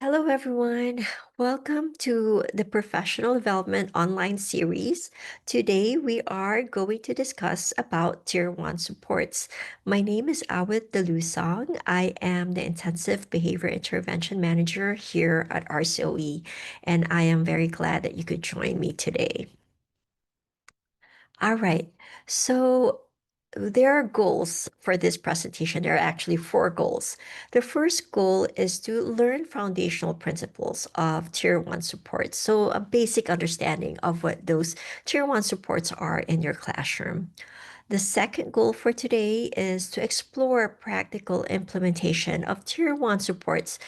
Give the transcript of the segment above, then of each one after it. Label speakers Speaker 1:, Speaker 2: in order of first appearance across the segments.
Speaker 1: Hello, everyone. Welcome to the Professional Development Online Series. Today, we are going to discuss about Tier 1 supports. My name is Awit Delusong. I am the Intensive Behavior Intervention Manager here at RCOE, and I am very glad that you could join me today. All right. So there are goals for this presentation. There are actually four goals. The first goal is to learn foundational principles of Tier 1 supports. So a basic understanding of what those Tier 1 supports are in your classroom. The second goal for today is to explore practical implementation of Tier 1 supports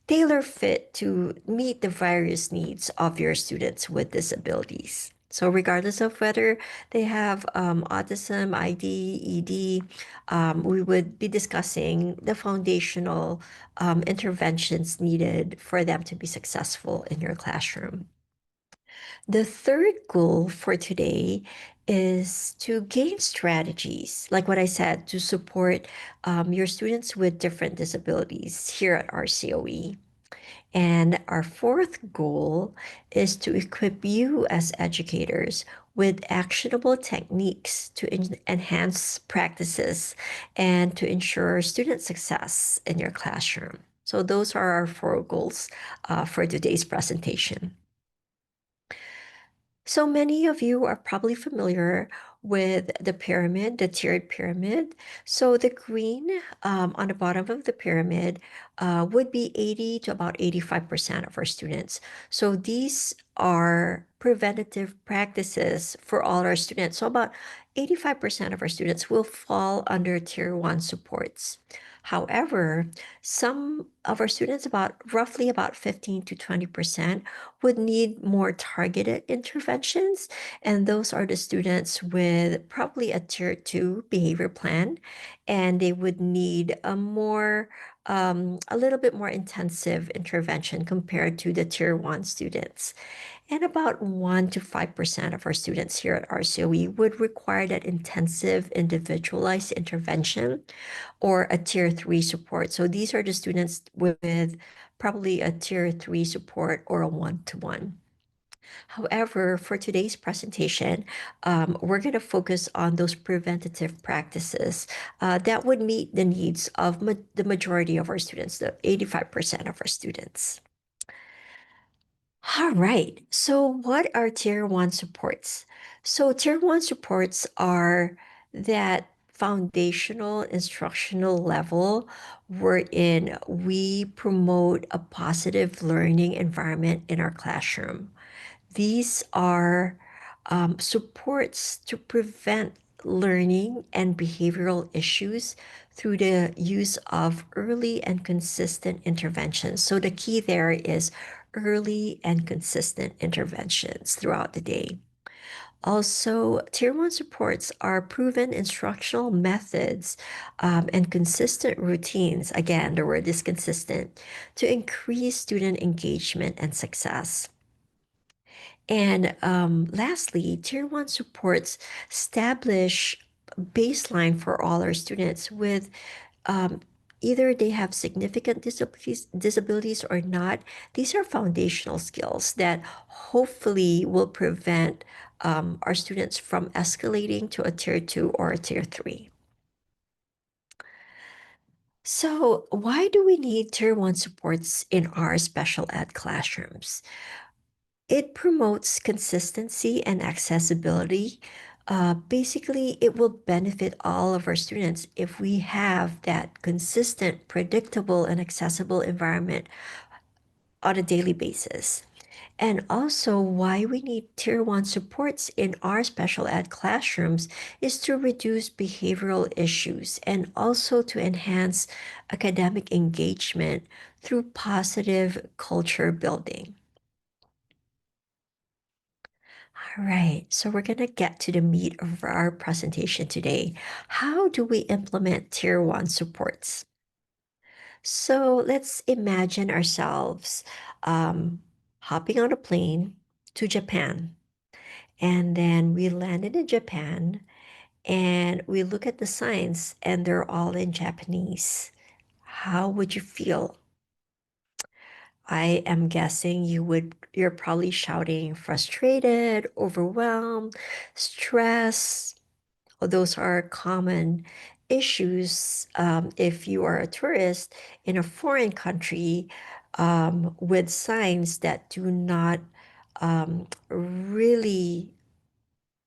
Speaker 1: tailor fit to meet the various needs of your students with disabilities. So regardless of whether they have autism, ID, ED, we would be discussing the foundational interventions needed for them to be successful in your classroom. The third goal for today is to gain strategies, like what I said, to support your students with different disabilities here at RCOE. And our fourth goal is to equip you as educators with actionable techniques to enhance practices and to ensure student success in your classroom. So those are our four goals for today's presentation. So many of you are probably familiar with the pyramid, the tiered pyramid. So the green on the bottom of the pyramid would be 80 to about 85% of our students. So these are preventative practices for all our students. So about 85% of our students will fall under tier 1 supports. However, some of our students, roughly about 15 to 20%, would need more targeted interventions. And those are the students with probably a tier 2 behavior plan. And they would need a little bit more intensive intervention compared to the tier 1 students. And about 1 to 5% of our students here at RCOE would require that intensive individualized intervention or a tier 3 support. So these are the students with probably a tier 3 support or a one-to-one. However, for today's presentation, we're going to focus on those preventative practices that would meet the needs of the majority of our students, the 85% of our students. All right. So, what are tier 1 supports? So, tier 1 supports are that foundational instructional level wherein we promote a positive learning environment in our classroom. These are supports to prevent learning and behavioral issues through the use of early and consistent interventions. So the key there is early and consistent interventions throughout the day. Also, Tier 1 supports are proven instructional methods and consistent routines. Again, the word is consistent to increase student engagement and success. And lastly, Tier 1 supports establish baseline for all our students with um, either they have significant disabilities or not. These are foundational skills that hopefully will prevent our students from escalating to a tier 2 or a tier 3. So, why do we need tier 1 supports in our special ed classrooms? It promotes consistency and accessibility. Basically, it will benefit all of our students if we have that consistent, predictable, and accessible environment on a daily basis. And also, why we need Tier 1 supports in our special ed classrooms is to reduce behavioral issues and also to enhance academic engagement through positive culture building. All right, so we're going to get to the meat of our presentation today. How do we implement Tier 1 supports? So let's imagine ourselves hopping on a plane to Japan. And then we landed in Japan and we look at the signs and they're all in Japanese. How would you feel? I am guessing you're probably shouting frustrated, overwhelmed, stress. Those are common issues if you are a tourist in a foreign country with signs that do not really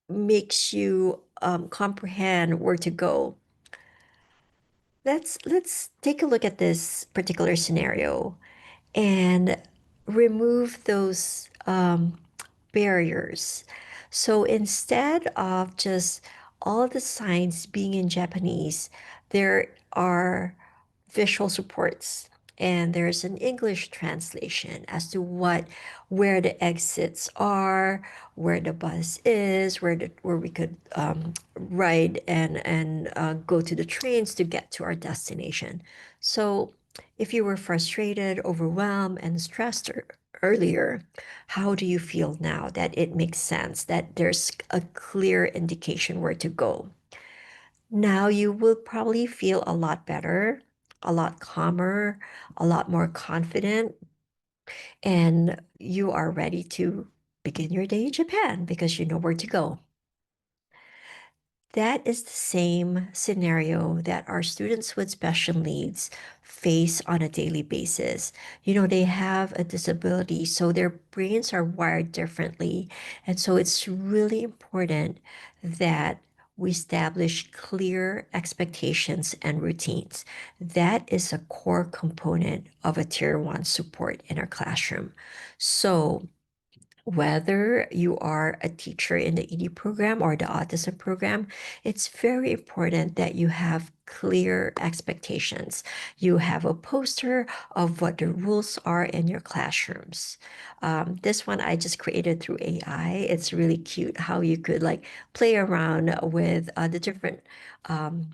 Speaker 1: makes you comprehend where to go. Let's take a look at this particular scenario and remove those barriers. So instead of just all the signs being in Japanese, there are visual supports and there's an English translation as to where the exits are, where the bus is, where we could ride and go to the trains to get to our destination. So if you were frustrated, overwhelmed, and stressed earlier, how do you feel now that it makes sense, that there's a clear indication where to go? Now you will probably feel a lot better, a lot calmer, a lot more confident, and you are ready to begin your day in Japan because you know where to go. That is the same scenario that our students with special needs face on a daily basis. You know, they have a disability, so their brains are wired differently. And so it's really important that we establish clear expectations and routines. That is a core component of a tier one support in our classroom. So whether you are a teacher in the ED program or the autism program, it's very important that you have clear expectations. You have a poster of what the rules are in your classrooms. This one I just created through AI. It's really cute how you could like play around with the um,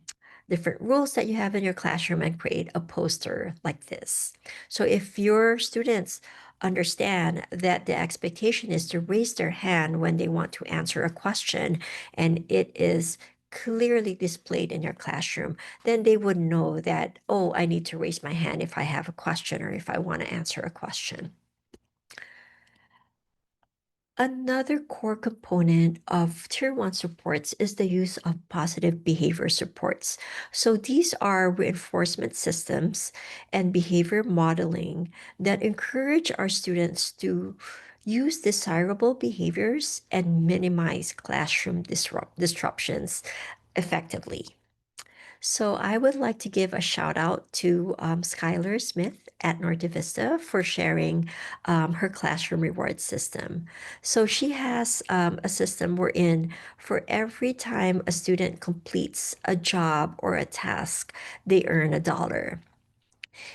Speaker 1: different rules that you have in your classroom and create a poster like this. So if your students understand that the expectation is to raise their hand when they want to answer a question and it is clearly displayed in your classroom, then they would know that, oh, I need to raise my hand if I have a question or if I want to answer a question. Another core component of Tier 1 supports is the use of positive behavior supports. So these are reinforcement systems and behavior modeling that encourage our students to use desirable behaviors and minimize classroom disruptions effectively. So I would like to give a shout out to Skylar Smith at Norte Vista for sharing her classroom reward system. So she has a system wherein for every time a student completes a job or a task, they earn $1.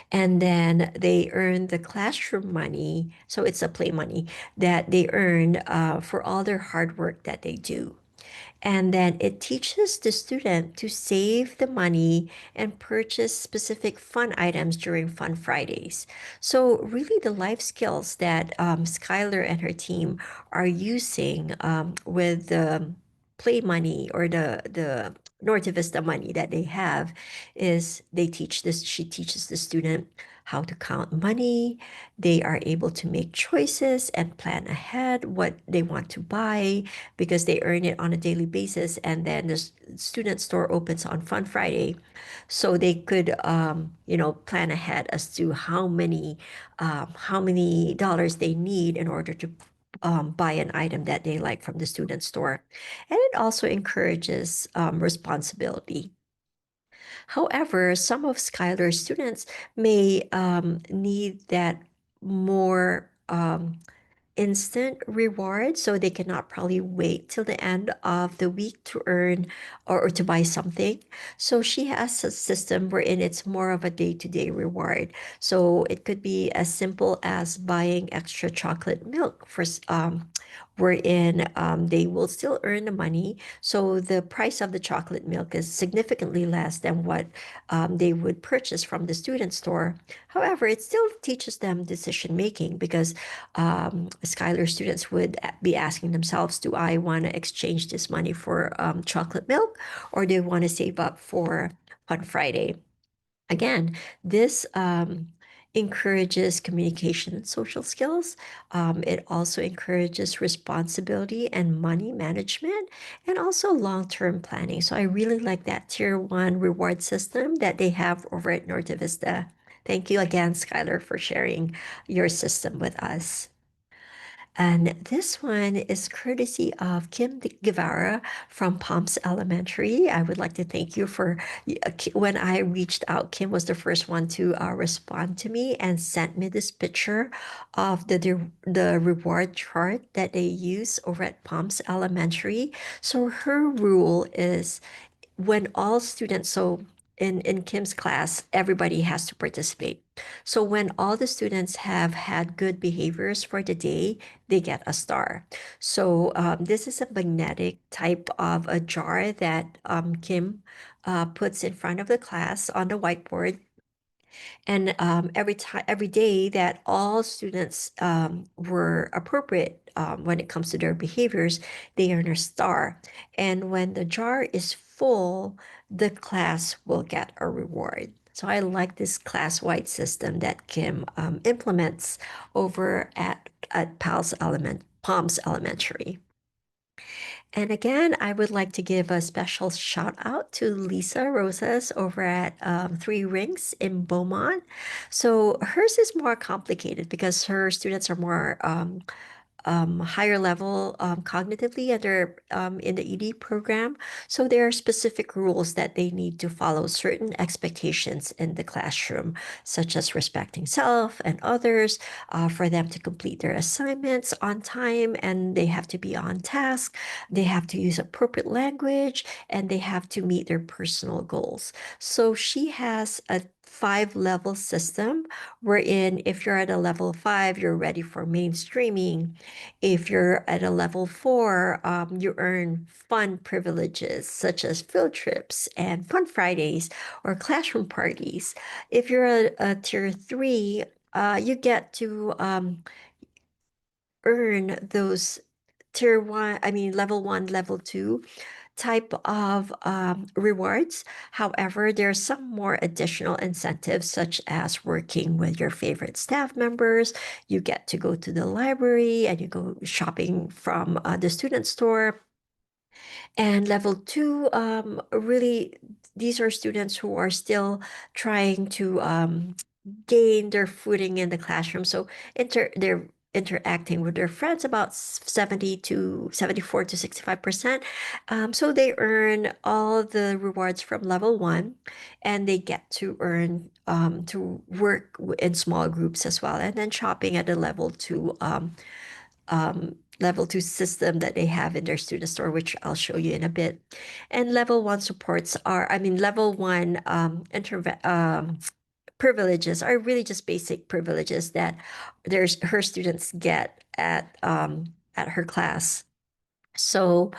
Speaker 1: And then they earn the classroom money. So it's a play money that they earn for all their hard work that they do. And then it teaches the student to save the money and purchase specific fun items during Fun Fridays. So, really, the life skills that Skylar and her team are using with the play money or the Norte Vista money that they have is she teaches the student how to count money. They are able to make choices and plan ahead what they want to buy because they earn it on a daily basis. And then the student store opens on Fun Friday. So they could, plan ahead as to how many dollars they need in order to buy an item that they like from the student store. And it also encourages responsibility. However, some of Skylar's students may need that more instant reward, so they cannot probably wait till the end of the week to earn or to buy something. So she has a system wherein it's more of a day-to-day reward. So it could be as simple as buying extra chocolate milk wherein they will still earn the money. So the price of the chocolate milk is significantly less than what they would purchase from the student store. However, it still teaches them decision making because Skylar students would be asking themselves, do I want to exchange this money for chocolate milk or do I want to save up for Fun Friday? Again, this encourages communication and social skills. It also encourages responsibility and money management and also long-term planning. So I really like that tier one reward system that they have over at Norte Vista. Thank you again, Skylar, for sharing your system with us. And this one is courtesy of Kim Guevara from Palms Elementary. I would like to thank you for when I reached out, Kim was the first one to respond to me and sent me this picture of the reward chart that they use over at Palms Elementary. So her rule is when all students, so in Kim's class, everybody has to participate. So when all the students have had good behaviors for the day, they get a star. So this is a magnetic type of a jar that Kim puts in front of the class on the whiteboard. And every day that all students were appropriate when it comes to their behaviors, they earn a star. And when the jar is full, the class will get a reward. So I like this class-wide system that Kim implements over at Palms Elementary. And again, I would like to give a special shout out to Lisa Rosas over at Three Rings in Beaumont. So hers is more complicated because her students are more higher level cognitively, and they're in the ED program. So there are specific rules that they need to follow, certain expectations in the classroom, such as respecting self and others, for them to complete their assignments on time, and they have to be on task. They have to use appropriate language, and they have to meet their personal goals. So she has a 5 level system wherein if you're at a level 5, you're ready for mainstreaming. If you're at a level 4, you earn fun privileges such as field trips and fun Fridays or classroom parties. If you're a tier 3, you get to earn those tier 1, I mean, level 1, level 2 type of rewards. However, there are some more additional incentives, such as working with your favorite staff members. You get to go to the library and you go shopping from the student store. And level 2, really, these are students who are still trying to gain their footing in the classroom. So they're interacting with their friends about 70 to 74 to 65%. So they earn all the rewards from level 1, and they get to earn to work in small groups as well. And then shopping at the level 2 system that they have in their student store, which I'll show you in a bit. And level 1 supports are, I mean, level 1 privileges are really just basic privileges that there's her students get at her class. So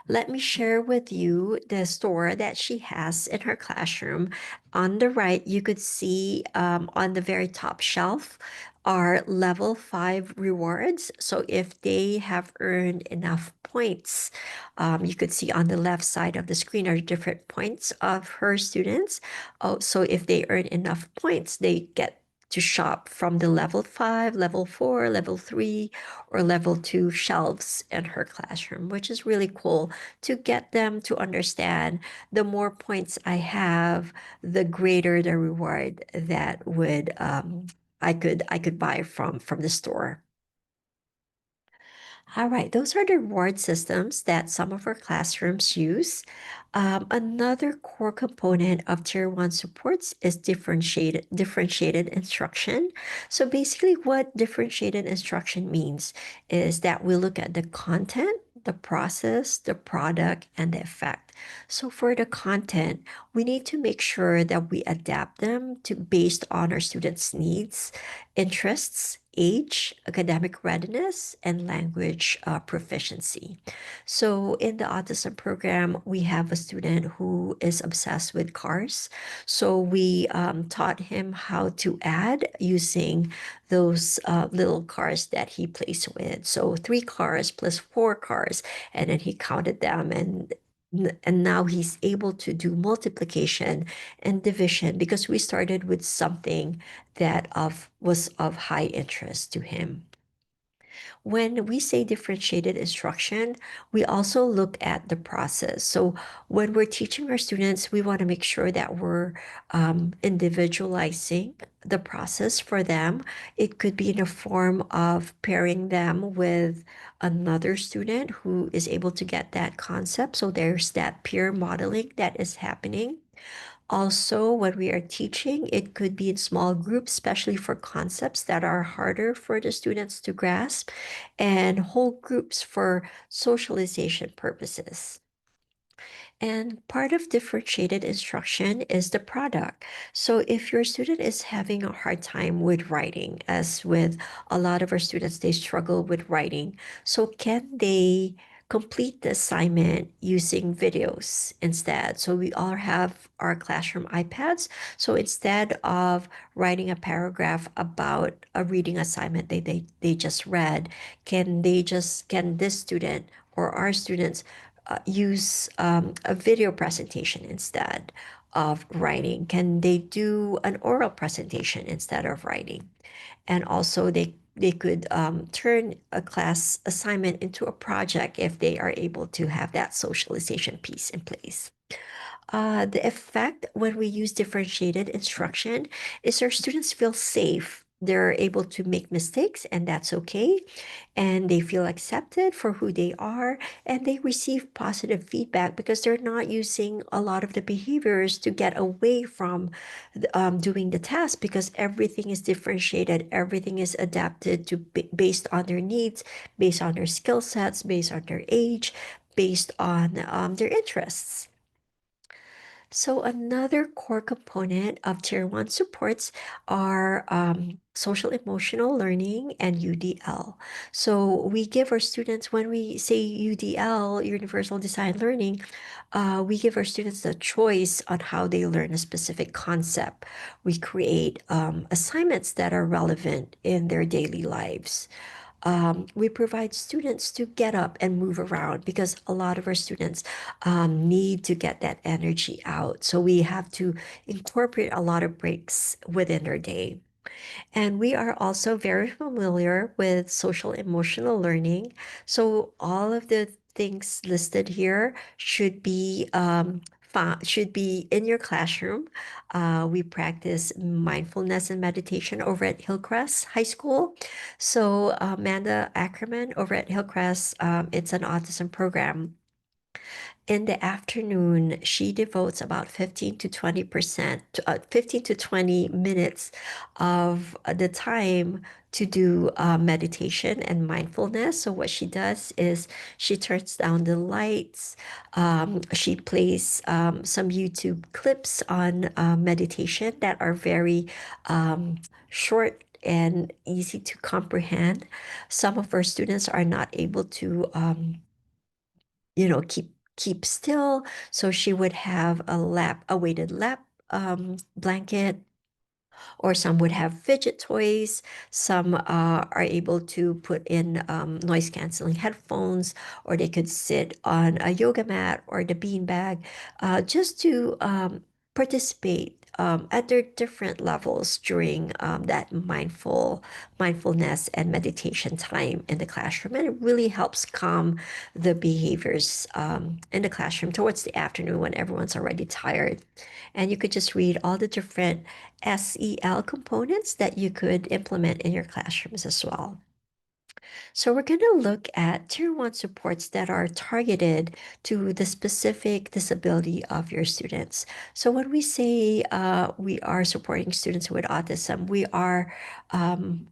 Speaker 1: let me share with you the store that she has in her classroom. On the right, you could see on the very top shelf are level 5 rewards. So if they have earned enough points, you could see on the left side of the screen are different points of her students. Oh, so if they earn enough points, they get to shop from the level 5, level 4, level 3, or level 2 shelves in her classroom, which is really cool to get them to understand the more points I have, the greater the reward that would I could buy from the store. All right, those are the reward systems that some of our classrooms use. Another core component of Tier 1 supports is differentiated instruction. So basically what differentiated instruction means is that we look at the content, the process, the product, and the effect. So for the content, we need to make sure that we adapt them to based on our students' needs, interests, age, academic readiness, and language proficiency. So in the autism program, we have a student who is obsessed with cars. So we taught him how to add using those little cars that he plays with. So 3 cars plus 4 cars, and then he counted them, and and now he's able to do multiplication and division because we started with something that was of high interest to him. When we say differentiated instruction, we also look at the process. So when we're teaching our students, we want to make sure that we're individualizing the process for them. It could be in a form of pairing them with another student who is able to get that concept. So there's that peer modeling that is happening. Also, when we are teaching, it could be in small groups, especially for concepts that are harder for the students to grasp, and whole groups for socialization purposes. And part of differentiated instruction is the product. So if your student is having a hard time with writing, as with a lot of our students, they struggle with writing. So can they complete the assignment using videos instead? So we all have our classroom iPads. So instead of writing a paragraph about a reading assignment they just read, can this student or our students use a video presentation instead of writing? Can they do an oral presentation instead of writing? And also they could turn a class assignment into a project if they are able to have that socialization piece in place. The effect when we use differentiated instruction is our students feel safe. They're able to make mistakes, and that's okay. And they feel accepted for who they are, and they receive positive feedback because they're not using a lot of the behaviors to get away from doing the task because everything is differentiated, everything is adapted to based on their needs, based on their skill sets, based on their age, based on their interests. So another core component of Tier 1 supports are social emotional learning and UDL. So we give our students, when we say UDL, Universal Design Learning, we give our students the choice on how they learn a specific concept. We create assignments that are relevant in their daily lives. We provide students to get up and move around because a lot of our students need to get that energy out. So we have to incorporate a lot of breaks within their day. And we are also very familiar with social emotional learning. So all of the things listed here should be in your classroom. We practice mindfulness and meditation over at Hillcrest High School. So Amanda Ackerman over at Hillcrest, it's an autism program. In the afternoon, she devotes about 15 to 20 minutes of the time to do meditation and mindfulness. So what she does is she turns down the lights. She plays some YouTube clips on meditation that are very short and easy to comprehend. Some of our students are not able to keep still. So she would have a weighted lap blanket, or some would have fidget toys. Some are able to put in noise canceling headphones, or they could sit on a yoga mat or the beanbag just to participate at their different levels during that mindfulness and meditation time in the classroom. And it really helps calm the behaviors in the classroom towards the afternoon when everyone's already tired. And you could just read all the different SEL components that you could implement in your classrooms as well. So we're going to look at Tier 1 supports that are targeted to the specific disability of your students. So when we say we are supporting students with autism, we are um,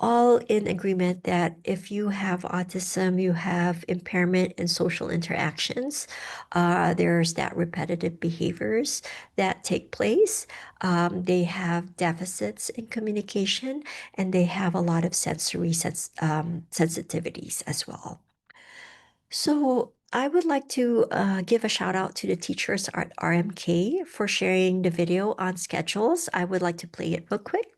Speaker 1: all in agreement that if you have autism, you have impairment in social interactions. There's that repetitive behaviors that take place. They have deficits in communication, and they have a lot of sensitivities as well. So I would like to give a shout out to the teachers at RMK for sharing the video on schedules. I would like to play it real quick.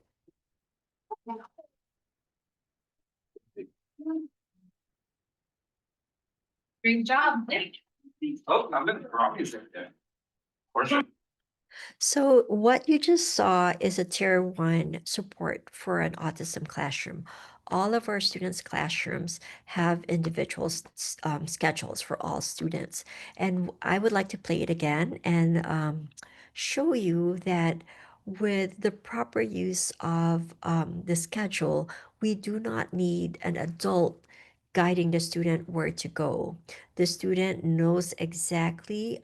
Speaker 2: Great job. Oh, I'm gonna drop you there. Of course.
Speaker 1: So what you just saw is a tier one support for an autism classroom. All of our students' classrooms have individual schedules for all students. And I would like to play it again and show you that with the proper use of the schedule, we do not need an adult guiding the student where to go. The student knows exactly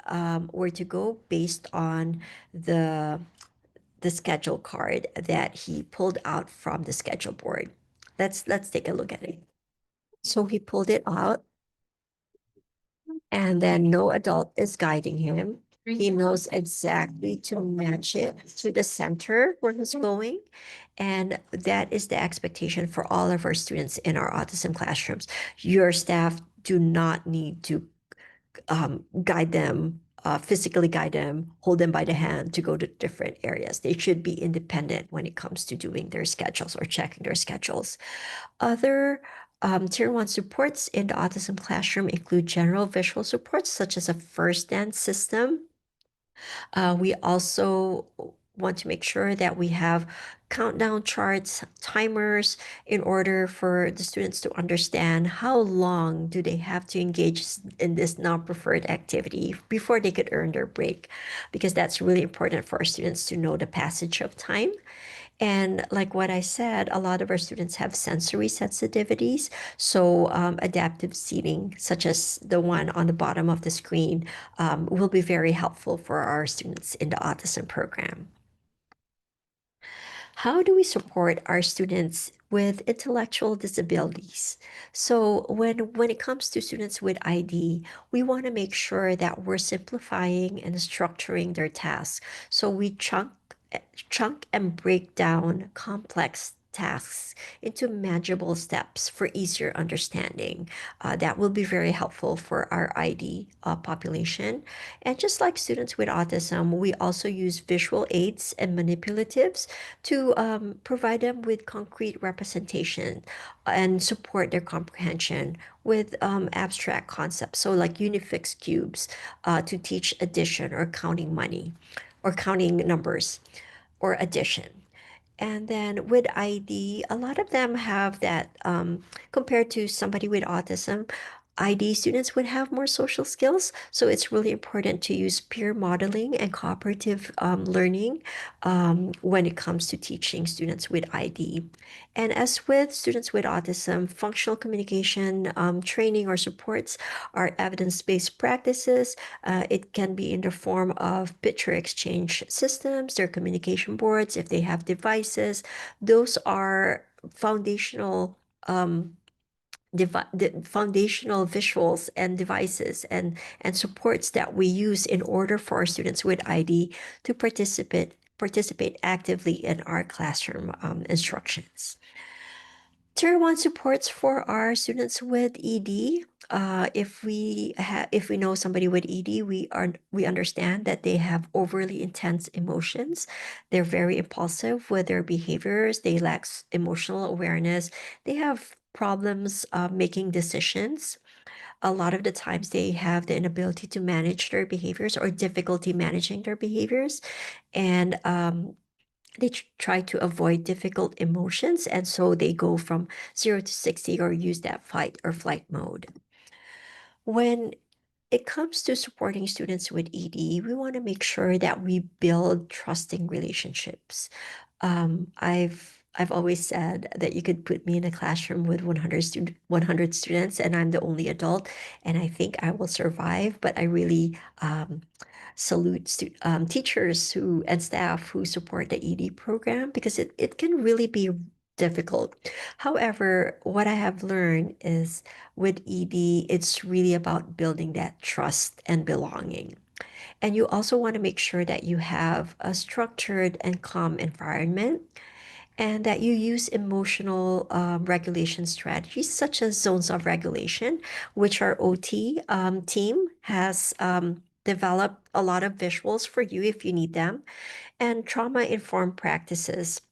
Speaker 1: where to go based on the the schedule card that he pulled out from the schedule board. Let's take a look at it. So he pulled it out, and then no adult is guiding him. He knows exactly to match it to the center where he's going. And that is the expectation for all of our students in our autism classrooms. Your staff do not need to guide them, physically guide them, hold them by the hand to go to different areas. They should be independent when it comes to doing their schedules or checking their schedules. Other tier one supports in the autism classroom include general visual supports, such as a first dance system. We also want to make sure that we have countdown charts, timers, in order for the students to understand how long do they have to engage in this non-preferred activity before they could earn their break, because that's really important for our students to know the passage of time. And like what I said, a lot of our students have sensory sensitivities. So adaptive seating, such as the one on the bottom of the screen, will be very helpful for our students in the autism program. How do we support our students with intellectual disabilities? So when it comes to students with ID, we want to make sure that we're simplifying and structuring their tasks. So we chunk and break down complex tasks into manageable steps for easier understanding. That will be very helpful for our ID population. And just like students with autism, we also use visual aids and manipulatives to provide them with concrete representation and support their comprehension with abstract concepts. So like unifix cubes to teach addition or counting money or counting numbers or addition. And then with ID, a lot of them have that, compared to somebody with autism, ID students would have more social skills. So it's really important to use peer modeling and cooperative learning when it comes to teaching students with ID. And as with students with autism, functional communication training or supports are evidence-based practices. It can be in the form of picture exchange systems, their communication boards, if they have devices. Those are foundational the foundational visuals and devices and supports that we use in order for our students with ID to participate actively in our classroom instructions. Tier one supports for our students with ED. If we know somebody with ED, we understand that they have overly intense emotions. They're very impulsive with their behaviors. They lack emotional awareness. They have problems making decisions. A lot of the times they have the inability to manage their behaviors or difficulty managing their behaviors, and they try to avoid difficult emotions, and so they go from 0 to 60 or use that fight or flight mode. When it comes to supporting students with ED, we want to make sure that we build trusting relationships. I've always said that you could put me in a classroom with 100 students and I'm the only adult, and I think I will survive. But I really salute teachers who and staff who support the ED program, because it can really be difficult. However, what I have learned is with ED, it's really about building that trust and belonging. And you also want to make sure that you have a structured and calm environment, and that you use emotional regulation strategies such as zones of regulation, which our OT team has developed a lot of visuals for you if you need them, and trauma informed practices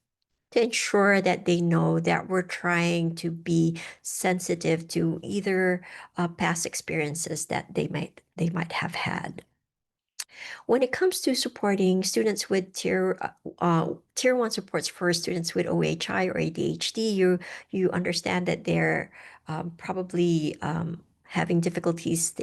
Speaker 1: to ensure that they know that we're trying to be sensitive to either past experiences that they might have had. When it comes to supporting students with tier one supports for students with OHI or ADHD, you understand that they're probably having difficulties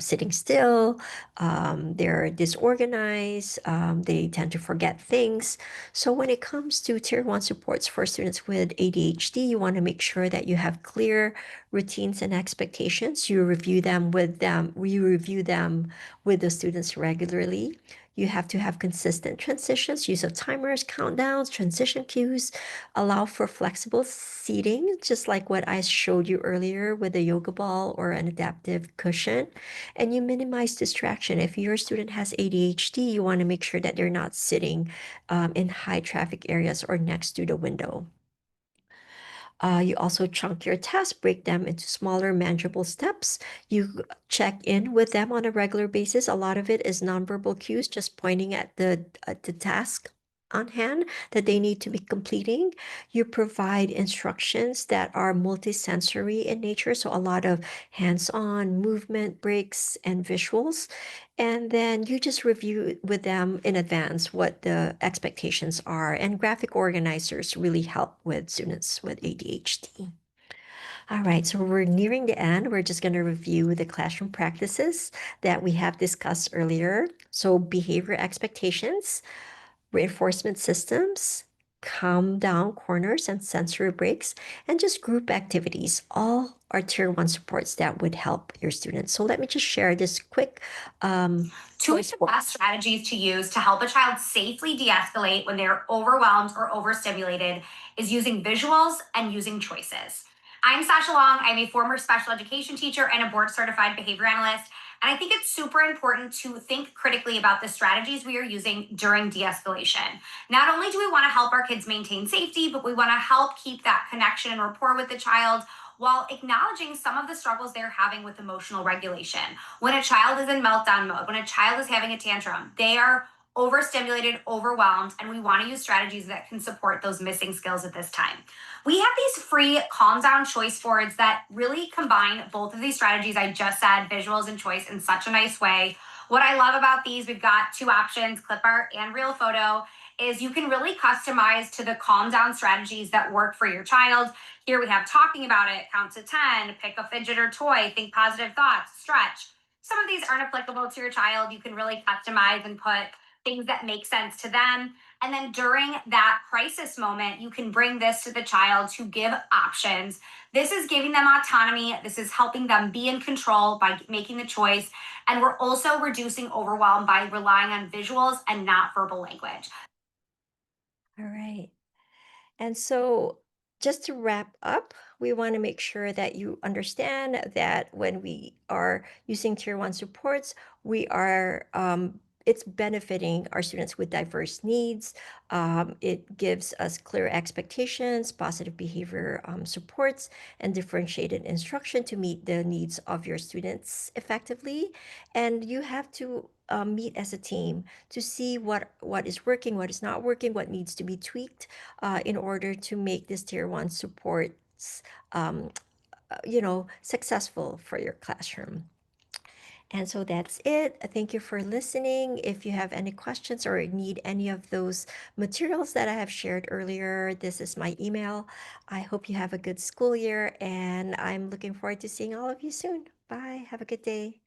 Speaker 1: sitting still. They're disorganized. They tend to forget things. So when it comes to tier one supports for students with ADHD, you want to make sure that you have clear routines and expectations. You review them with them. You review them with the students regularly. You have to have consistent transitions, use of timers, countdowns, transition cues, allow for flexible seating, just like what I showed you earlier with a yoga ball or an adaptive cushion. And you minimize distraction. If your student has ADHD, you want to make sure that they're not sitting in high traffic areas or next to the window. You also chunk your tasks, break them into smaller, manageable steps. You check in with them on a regular basis. A lot of it is nonverbal cues, just pointing at the task on hand that they need to be completing. You provide instructions that are multisensory in nature, so a lot of hands-on movement breaks and visuals. And then you just review with them in advance what the expectations are. And graphic organizers really help with students with ADHD. All right, so we're nearing the end. We're just going to review the classroom practices that we have discussed earlier. So behavior expectations, reinforcement systems, calm down corners and sensory breaks, and just group activities. All are tier one supports that would help your students. So let me just share this quick
Speaker 3: Two of the best strategies to use to help a child safely de escalate when they're overwhelmed or overstimulated is using visuals and using choices. I'm Sasha Long. I'm a former special education teacher and a board certified behavior analyst. And I think it's super important to think critically about the strategies we are using during de escalation. Not only do we want to help our kids maintain safety, but we want to help keep that connection and rapport with the child while acknowledging some of the struggles they're having with emotional regulation. When a child is in meltdown mode, when a child is having a tantrum, they are overstimulated, overwhelmed, and we want to use strategies that can support those missing skills at this time. We have these free calm down choice boards that really combine both of these strategies I just said, visuals and choice, in such a nice way. What I love about these, we've got two options, clip art and real photo, is you can really customize to the calm down strategies that work for your child. Here we have talking about it, count to 10, pick a fidget or toy, think positive thoughts, stretch. Some of these aren't applicable to your child. You can really customize and put things that make sense to them. And then during that crisis moment, you can bring this to the child to give options. This is giving them autonomy. This is helping them be in control by making the choice. And we're also reducing overwhelm by relying on visuals and not verbal language.
Speaker 1: All right. And so, just to wrap up, we want to make sure that you understand that when we are using tier one supports, we are it's benefiting our students with diverse needs. It gives us clear expectations, positive behavior supports, and differentiated instruction to meet the needs of your students effectively. And you have to meet as a team to see what is working, what is not working, what needs to be tweaked in order to make this tier one supports, successful for your classroom. And so that's it. Thank you for listening. If you have any questions or need any of those materials that I have shared earlier, this is my email. I hope you have a good school year, and I'm looking forward to seeing all of you soon. Bye. Have a good day.